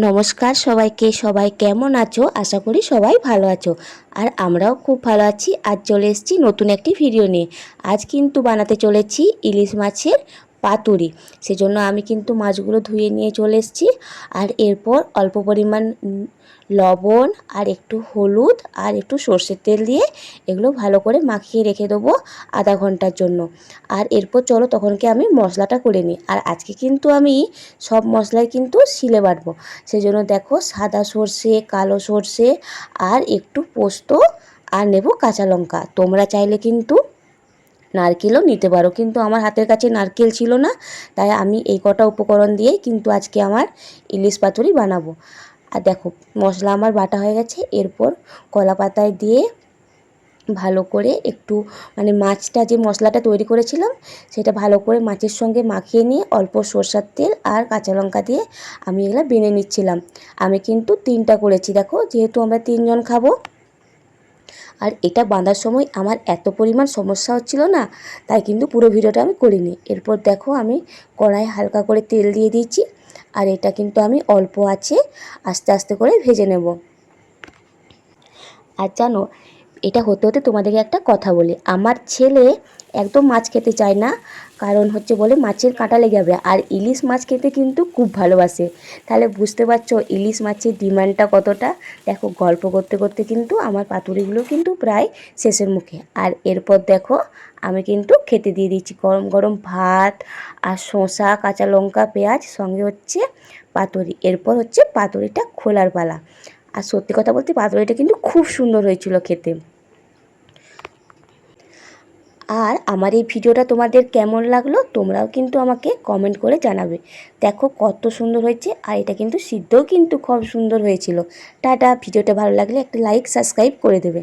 নমস্কার সবাইকে। সবাই কেমন আছো? আশা করি সবাই ভালো আছো। আর আমরাও খুব ভালো আছি। আজ চলে এসেছি নতুন একটি ভিডিও নিয়ে। আজ কিন্তু বানাতে চলেছি ইলিশ মাছের পাতুরি। সেজন্য আমি কিন্তু মাছগুলো ধুয়ে নিয়ে চলে এসেছি। আর এরপর অল্প পরিমাণ লবণ আর একটু হলুদ আর একটু সর্ষের তেল দিয়ে এগুলো ভালো করে মাখিয়ে রেখে দেবো আধা ঘন্টার জন্য। আর এরপর চলো তখনকে আমি মশলাটা করে নিই। আর আজকে কিন্তু আমি সব মশলাই কিন্তু শিলে বাটবো। সেজন্য দেখো সাদা সর্ষে, কালো সর্ষে আর একটু পোস্ত আর নেব কাঁচা লঙ্কা। তোমরা চাইলে কিন্তু নারকেলও নিতে পারো, কিন্তু আমার হাতের কাছে নারকেল ছিল না, তাই আমি এই কটা উপকরণ দিয়েই কিন্তু আজকে আমার ইলিশ পাতুরি বানাবো। আর দেখো মশলা আমার বাটা হয়ে গেছে। এরপর কলা পাতায় দিয়ে ভালো করে একটু মাছটা যে মশলাটা তৈরি করেছিলাম সেটা ভালো করে মাছের সঙ্গে মাখিয়ে নিয়ে অল্প সরষের তেল আর কাঁচা লঙ্কা দিয়ে আমি এগুলো বেনে নিচ্ছিলাম। আমি কিন্তু 3টা করেছি, দেখো যেহেতু আমরা 3জন খাবো। আর এটা বাঁধার সময় আমার এত পরিমাণ সমস্যা হচ্ছিল না, তাই কিন্তু পুরো ভিডিওটা আমি করিনি। এরপর দেখো আমি কড়াই হালকা করে তেল দিয়ে দিয়েছি। আর এটা কিন্তু আমি অল্প আছে আস্তে আস্তে করে ভেজে নেব। আর জানো, এটা হতে হতে তোমাদেরকে একটা কথা বলি। আমার ছেলে একদম মাছ খেতে চায় না, কারণ হচ্ছে বলে মাছের কাঁটা লেগে যাবে। আর ইলিশ মাছ খেতে কিন্তু খুব ভালোবাসে। তাহলে বুঝতে পারছো ইলিশ মাছের ডিমান্ডটা কতটা। দেখো গল্প করতে করতে কিন্তু আমার পাতুরিগুলো কিন্তু প্রায় শেষের মুখে। আর এরপর দেখো আমি কিন্তু খেতে দিয়ে দিচ্ছি গরম গরম ভাত আর শসা, কাঁচা লঙ্কা, পেঁয়াজ, সঙ্গে হচ্ছে পাতুরি। এরপর হচ্ছে পাতুরিটা খোলার পালা। আর সত্যি কথা বলতে পাতুরিটা কিন্তু খুব সুন্দর হয়েছিল খেতে। আর আমার এই ভিডিওটা তোমাদের কেমন লাগলো তোমরাও কিন্তু আমাকে কমেন্ট করে জানাবে। দেখো কত সুন্দর হয়েছে, আর এটা কিন্তু সিদ্ধও কিন্তু খুব সুন্দর হয়েছিল। টাটা। ভিডিওটা ভালো লাগলে একটা লাইক সাবস্ক্রাইব করে দেবে।